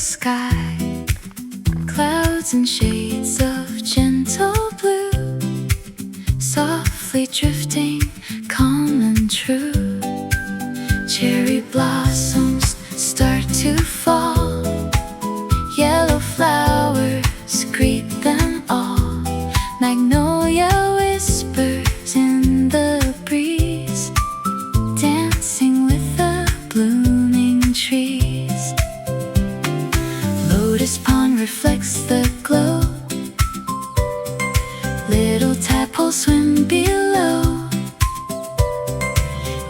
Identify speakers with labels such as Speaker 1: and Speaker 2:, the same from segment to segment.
Speaker 1: sky, clouds and shades of gentle blue, softly drifting, calm and true. Cherry blossoms start to fall, yellow flowers greet them all. Magnolia whispers in the breeze, dancing with the blooming trees. Lotus pond reflects the glow, little tadpoles swim below.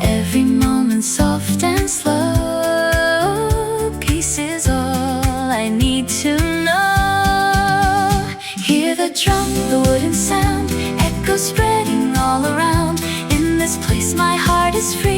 Speaker 1: Every moment soft and slow, peace is all I need to know. Hear the drum, the wooden sound, echoes spreading all around. In this place my heart is free.